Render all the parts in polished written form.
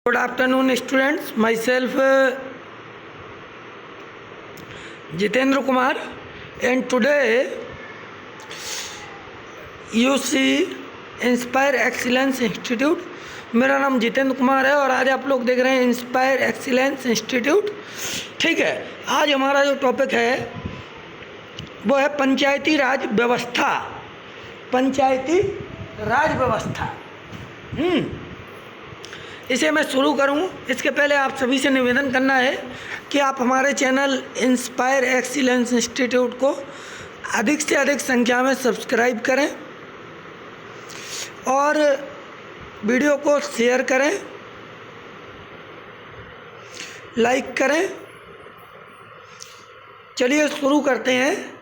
Good afternoon, students. Myself Jitendra Kumar, and today you see inspire excellence institute. मेरा नाम जितेंद्र कुमार है और आज आप लोग देख रहे हैं इंस्पायर एक्सीलेंस इंस्टीट्यूट। ठीक है, आज हमारा जो टॉपिक है वो है पंचायती राज व्यवस्था। पंचायती राज व्यवस्था इसे मैं शुरू करूं, इसके पहले आप सभी से निवेदन करना है कि आप हमारे चैनल इंस्पायर एक्सीलेंस इंस्टीट्यूट को अधिक से अधिक संख्या में सब्सक्राइब करें और वीडियो को शेयर करें, लाइक करें। चलिए शुरू करते हैं।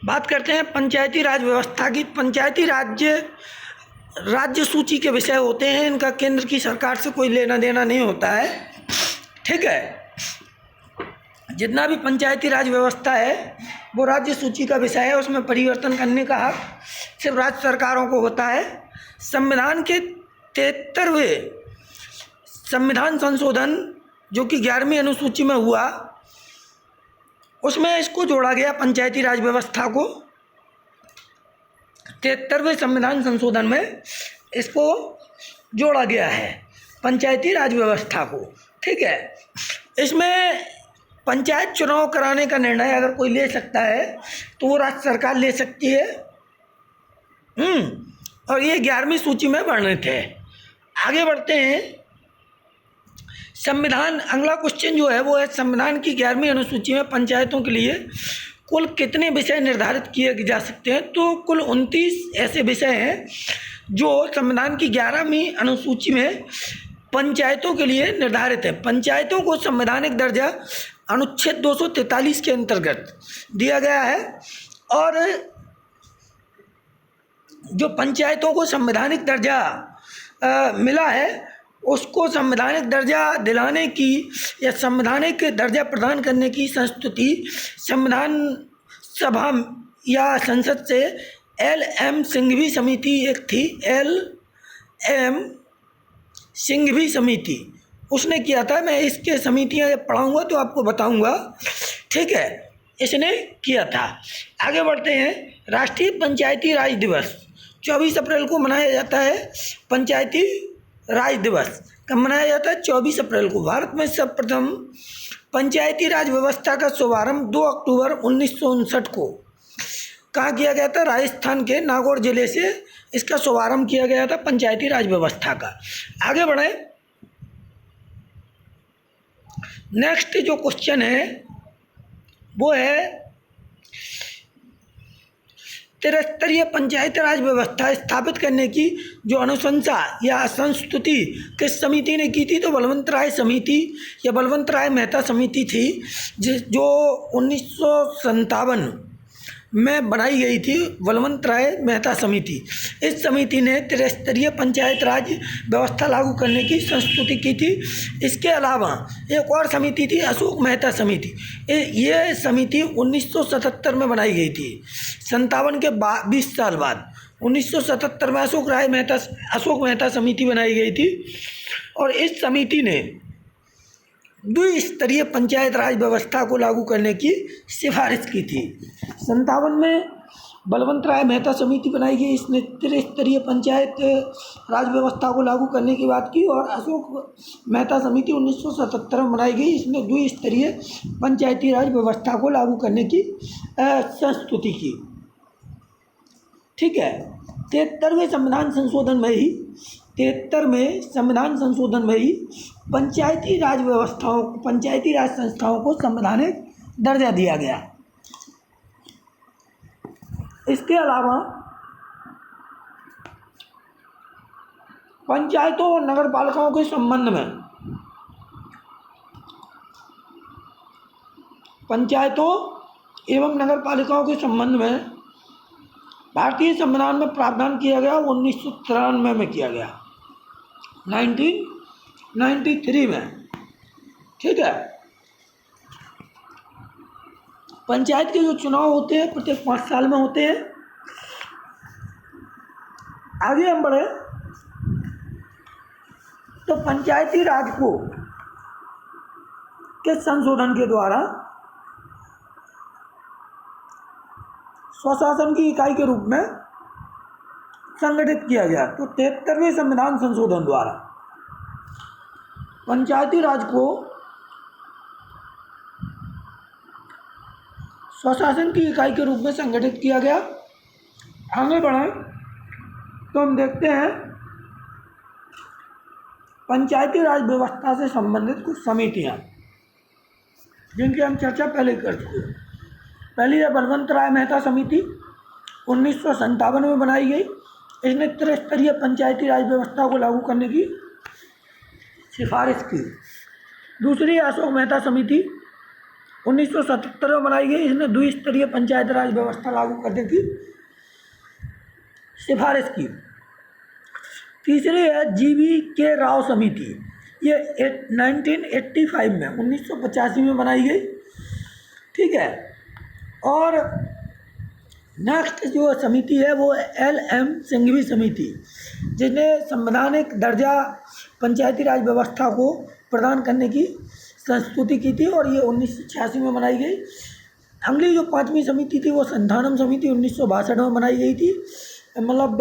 बात करते हैं पंचायती राज व्यवस्था की। पंचायती राज्य सूची के विषय होते हैं, इनका केंद्र की सरकार से कोई लेना देना नहीं होता है। ठीक है, जितना भी पंचायती राज व्यवस्था है वो राज्य सूची का विषय है, उसमें परिवर्तन करने का हक सिर्फ राज्य सरकारों को होता है। संविधान के 73वें संविधान संशोधन जो कि 11वीं अनुसूची में हुआ, उसमें इसको जोड़ा गया पंचायती राज व्यवस्था को। 73वें संविधान संशोधन में इसको जोड़ा गया है पंचायती राज व्यवस्था को। ठीक है, इसमें पंचायत चुनाव कराने का निर्णय अगर कोई ले सकता है तो वो राज्य सरकार ले सकती है। और ये 11वीं सूची में वर्णित है। आगे बढ़ते हैं। संविधान, अगला क्वेश्चन जो है वो है संविधान की 11वीं अनुसूची में पंचायतों के लिए कुल कितने विषय निर्धारित किए जा सकते हैं? तो कुल 29 ऐसे विषय हैं जो संविधान की 11वीं अनुसूची में पंचायतों के लिए निर्धारित है। पंचायतों को संवैधानिक दर्जा अनुच्छेद 243 के अंतर्गत दिया गया है और जो पंचायतों को संवैधानिक दर्जा मिला है उसको संवैधानिक दर्जा दिलाने की या संवैधानिक दर्जा प्रदान करने की संस्तुति संविधान सभा या संसद से एल.एम. सिंघवी समिति एक थी, एल.एम. सिंघवी समिति, उसने किया था। मैं इसके समितियाँ जब पढ़ाऊँगा तो आपको बताऊँगा। ठीक है, इसने किया था। आगे बढ़ते हैं। राष्ट्रीय पंचायती राज दिवस 24 अप्रैल को मनाया जाता है। पंचायती राज दिवस कब मनाया जाता है? 24 अप्रैल को। भारत में सर्वप्रथम पंचायती राज व्यवस्था का शुभारंभ 2 अक्टूबर 1959 को कहाँ किया गया था? राजस्थान के नागौर जिले से इसका शुभारंभ किया गया था पंचायती राज व्यवस्था का। आगे बढ़े। नेक्स्ट जो क्वेश्चन है वो है त्रिस्तरीय पंचायती राज व्यवस्था स्थापित करने की जो अनुशंसा या संस्तुति किस समिति ने की थी? तो बलवंत राय समिति या बलवंत राय मेहता समिति थी, जो 1957 में बनाई गई थी। बलवंत राय मेहता समिति, इस समिति ने त्रिस्तरीय पंचायत राज व्यवस्था लागू करने की संस्तुति की थी। इसके अलावा एक और समिति थी, अशोक मेहता समिति। ये समिति 1977 में बनाई गई थी। 57 के 20 साल बाद 1977 में अशोक मेहता समिति बनाई गई थी और इस समिति ने द्विस्तरीय पंचायत राज व्यवस्था को लागू करने की सिफारिश की थी। 57 में बलवंत राय मेहता समिति बनाई गई, इसने त्रिस्तरीय पंचायत राज व्यवस्था को लागू करने की बात की। और अशोक मेहता समिति 1977 में बनाई गई, इसने द्विस्तरीय पंचायती राज व्यवस्था को लागू करने की संस्तुति की। ठीक है, 73वें संविधान संशोधन में ही 73वें संविधान संशोधन में ही पंचायती राज संस्थाओं को संवैधानिक दर्जा दिया गया। इसके अलावा पंचायतों और नगर पालिकाओं के संबंध में पंचायतों एवं नगर पालिकाओं के संबंध में भारतीय संविधान में प्रावधान किया गया। 1993 में किया गया, 1993 में। ठीक है, पंचायत के जो चुनाव होते हैं प्रत्येक 5 साल में होते हैं आगे हम बढ़े तो पंचायती राज को के संशोधन के द्वारा स्वशासन की इकाई के रूप में संगठित किया गया। तो 73वें संविधान संशोधन द्वारा पंचायती राज को स्वशासन की इकाई के रूप में संगठित किया गया। आगे बढ़ें तो हम देखते हैं पंचायती राज व्यवस्था से संबंधित कुछ समितियां जिनकी हम चर्चा पहले कर चुके हैं। पहली है बलवंत राय मेहता समिति, 1957 में बनाई गई। इसने त्रिस्तरीय पंचायती राज व्यवस्था को लागू करने की सिफारिश की। दूसरी अशोक मेहता समिति, 1977 में बनाई गई। इसने द्विस्तरीय पंचायत राज व्यवस्था लागू करने की सिफारिश की। तीसरी है जीवी के राव समिति, ये 1985 में 1985 में बनाई गई। ठीक है। और नेक्स्ट जो समिति है वो LM सिंघवी समिति, जिसने संवैधानिक दर्जा पंचायती राज व्यवस्था को प्रदान करने की संस्तुति की थी और ये 1986 में बनाई गई। अगली जो पांचवी समिति थी वो संधानम समिति 1962 में बनाई गई थी। मतलब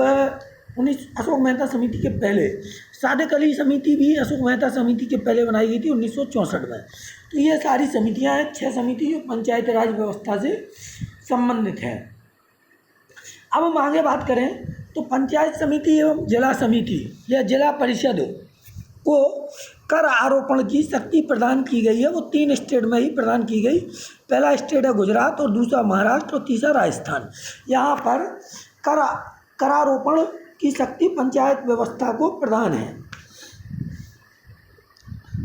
अशोक मेहता समिति के पहले। सादिक अली समिति भी अशोक मेहता समिति के पहले बनाई गई थी 1964 में। तो ये सारी समितियां हैं, 6 समिति जो पंचायती राज व्यवस्था से संबंधित है। अब हम आगे बात करें तो पंचायत समिति एवं जिला समिति या जिला परिषद को कर आरोपण की शक्ति प्रदान की गई है। वो 3 स्टेट में ही प्रदान की गई। पहला स्टेट है गुजरात और दूसरा महाराष्ट्र और तीसरा राजस्थान। यहाँ पर करारोपण की शक्ति पंचायत व्यवस्था को प्रदान है।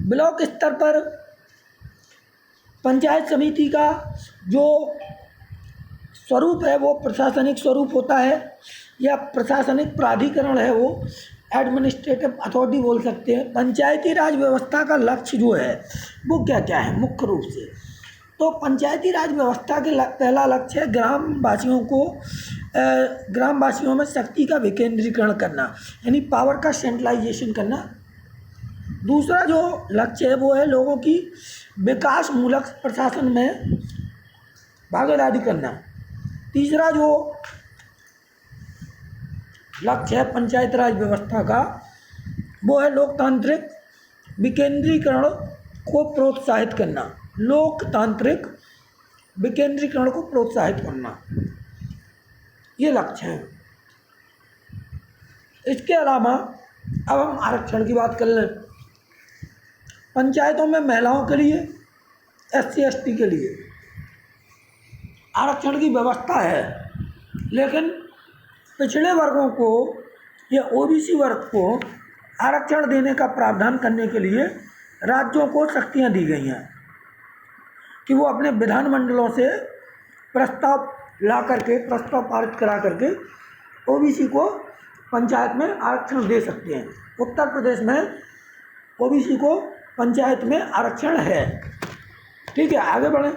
ब्लॉक स्तर पर पंचायत समिति का जो स्वरूप है वो प्रशासनिक स्वरूप होता है या प्रशासनिक प्राधिकरण है, वो एडमिनिस्ट्रेटिव अथॉरिटी बोल सकते हैं। पंचायती राज व्यवस्था का लक्ष्य जो है वो क्या क्या है मुख्य रूप से? तो पंचायती राज व्यवस्था के पहला लक्ष्य है ग्रामवासियों में शक्ति का विकेंद्रीकरण करना, यानी पावर का सेंट्रलाइजेशन करना। दूसरा जो लक्ष्य है वो है लोगों की विकास मूलक प्रशासन में भागीदारी करना। तीसरा जो लक्ष्य है पंचायत राज व्यवस्था का वो है लोकतांत्रिक विकेंद्रीकरण को प्रोत्साहित करना। लोकतांत्रिक विकेंद्रीकरण को प्रोत्साहित करना, ये लक्ष्य है। इसके अलावा अब हम आरक्षण की बात कर लें। पंचायतों में महिलाओं के लिए, SC ST के लिए आरक्षण की व्यवस्था है, लेकिन पिछड़े वर्गों को या OBC वर्ग को आरक्षण देने का प्रावधान करने के लिए राज्यों को शक्तियां दी गई हैं कि वो अपने विधानमंडलों से प्रस्ताव पारित करा करके OBC को पंचायत में आरक्षण दे सकते हैं। उत्तर प्रदेश में OBC को पंचायत में आरक्षण है। ठीक है, आगे बढ़ें।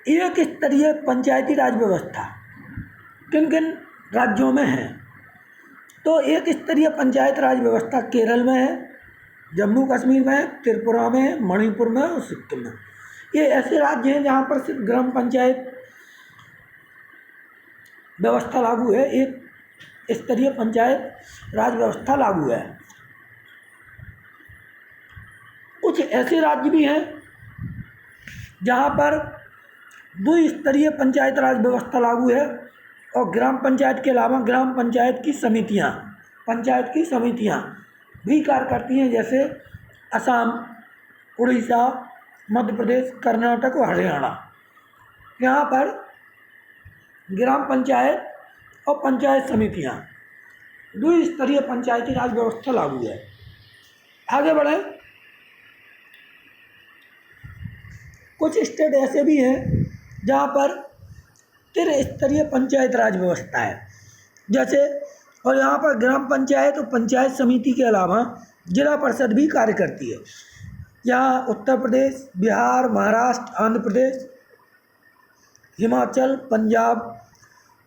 एक स्तरीय पंचायती राज व्यवस्था किन किन राज्यों में है? तो एक स्तरीय पंचायत राज व्यवस्था केरल में है, जम्मू कश्मीर में है, त्रिपुरा में है, मणिपुर में और सिक्किम में। ये ऐसे राज्य हैं जहाँ पर सिर्फ ग्राम पंचायत व्यवस्था लागू है, एक स्तरीय पंचायत राज व्यवस्था लागू है। कुछ ऐसे राज्य भी हैं जहाँ पर द्विस्तरीय पंचायत राज व्यवस्था लागू है और ग्राम पंचायत के अलावा ग्राम पंचायत की समितियाँ भी कार्य करती हैं, जैसे असम, उड़ीसा, मध्य प्रदेश, कर्नाटक और हरियाणा। यहाँ पर ग्राम पंचायत और पंचायत समितियाँ द्विस्तरीय पंचायती राज व्यवस्था लागू है। आगे बढ़ें। कुछ स्टेट ऐसे भी हैं जहाँ पर त्रिस्तरीय पंचायत राज व्यवस्था है, जैसे और यहाँ पर ग्राम पंचायत और पंचायत समिति के अलावा जिला परिषद भी कार्य करती है। यहाँ उत्तर प्रदेश, बिहार, महाराष्ट्र, आंध्र प्रदेश, हिमाचल, पंजाब,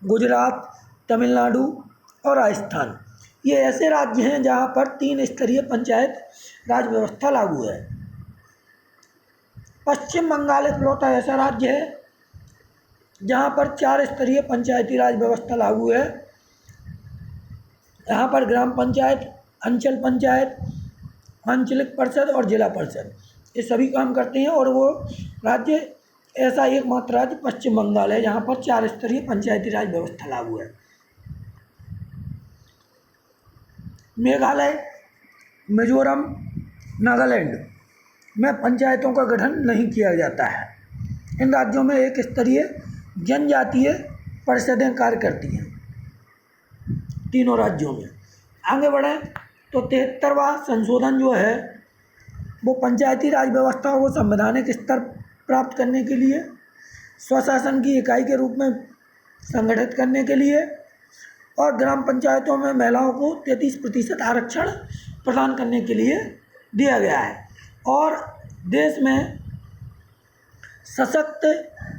गुजरात, तमिलनाडु और राजस्थान। ये ऐसे राज्य हैं जहाँ पर 3 स्तरीय पंचायत राज व्यवस्था लागू है। पश्चिम बंगाल इकलौता ऐसा राज्य है जहाँ पर 4 स्तरीय पंचायती राज व्यवस्था लागू है। यहाँ पर ग्राम पंचायत, अंचल पंचायत, आंचलिक परिषद और जिला परिषद ये सभी काम करते हैं। और वो राज्य ऐसा एकमात्र राज्य पश्चिम बंगाल है जहाँ पर 4 स्तरीय पंचायती राज व्यवस्था लागू है। मेघालय, मिजोरम, नागालैंड में पंचायतों का गठन नहीं किया जाता है। इन राज्यों में एक स्तरीय जनजातीय परिषदें कार्य करती हैं, तीनों राज्यों में। आगे बढ़ें तो 73वां संशोधन जो है वो पंचायती राज व्यवस्था को संवैधानिक स्तर प्राप्त करने के लिए, स्वशासन की इकाई के रूप में संगठित करने के लिए और ग्राम पंचायतों में महिलाओं को 33% आरक्षण प्रदान करने के लिए दिया गया है। और देश में सशक्त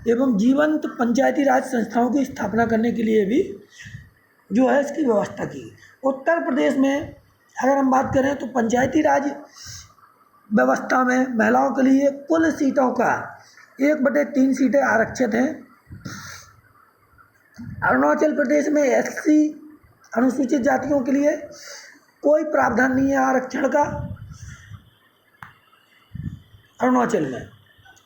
एवं जीवंत पंचायती राज संस्थाओं की स्थापना करने के लिए भी जो है इसकी व्यवस्था की। उत्तर प्रदेश में अगर हम बात करें तो पंचायती राज व्यवस्था में महिलाओं के लिए कुल सीटों का 1/3 सीटें आरक्षित हैं। अरुणाचल प्रदेश में एससी अनुसूचित जातियों के लिए कोई प्रावधान नहीं है आरक्षण का, अरुणाचल में।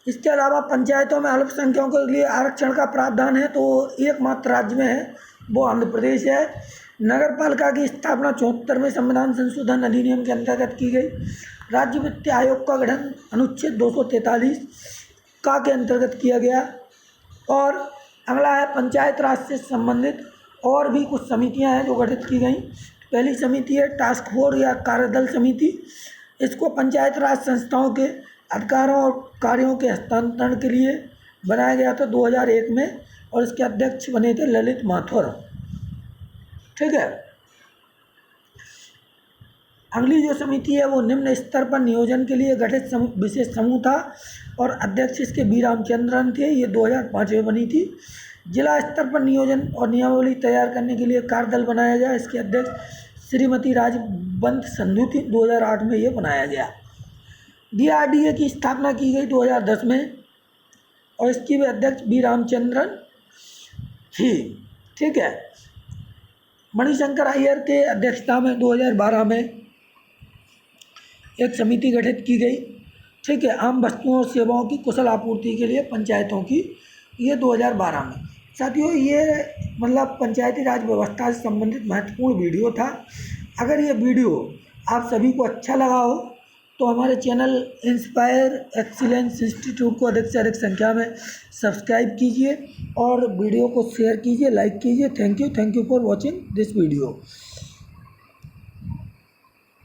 इसके अलावा पंचायतों में अल्पसंख्यकों के लिए आरक्षण का प्रावधान है तो एकमात्र राज्य में है वो आंध्र प्रदेश है। नगर पालिका की स्थापना 74वें संविधान संशोधन अधिनियम के अंतर्गत की गई। राज्य वित्त आयोग का गठन अनुच्छेद 243 का के अंतर्गत किया गया। और अगला है पंचायत राज से संबंधित और भी कुछ समितियां हैं जो गठित की गई। पहली समिति है टास्क फोर्स या कार्यदल समिति। इसको पंचायत राज संस्थाओं के अधिकारों और कार्यों के हस्तांतरण के लिए बनाया गया था 2001 में और इसके अध्यक्ष बने थे ललित माथुर। ठीक है। अगली जो समिति है वो निम्न स्तर पर नियोजन के लिए गठित विशेष समूह था और अध्यक्ष इसके बी रामचंद्रन थे। ये 2005 में बनी थी। जिला स्तर पर नियोजन और नियमावली तैयार करने के लिए कार्यदल बनाया गया। इसके अध्यक्ष श्रीमती राजबंत संधू थी। 2008 में ये बनाया गया। DRDA की स्थापना की गई 2010 में और इसकी भी अध्यक्ष बी रामचंद्रन थी। ठीक है। मणिशंकर अय्यर के अध्यक्षता में 2012 में एक समिति गठित की गई। ठीक है। आम वस्तुओं और सेवाओं की कुशल आपूर्ति के लिए पंचायतों की, ये 2012 में। साथियों ये मतलब पंचायती राज व्यवस्था से संबंधित महत्वपूर्ण वीडियो था। अगर ये वीडियो आप सभी को अच्छा लगा हो तो हमारे चैनल इंस्पायर एक्सीलेंस इंस्टीट्यूट को अधिक से अधिक संख्या में सब्सक्राइब कीजिए और वीडियो को शेयर कीजिए, लाइक कीजिए। Thank you for watching this video.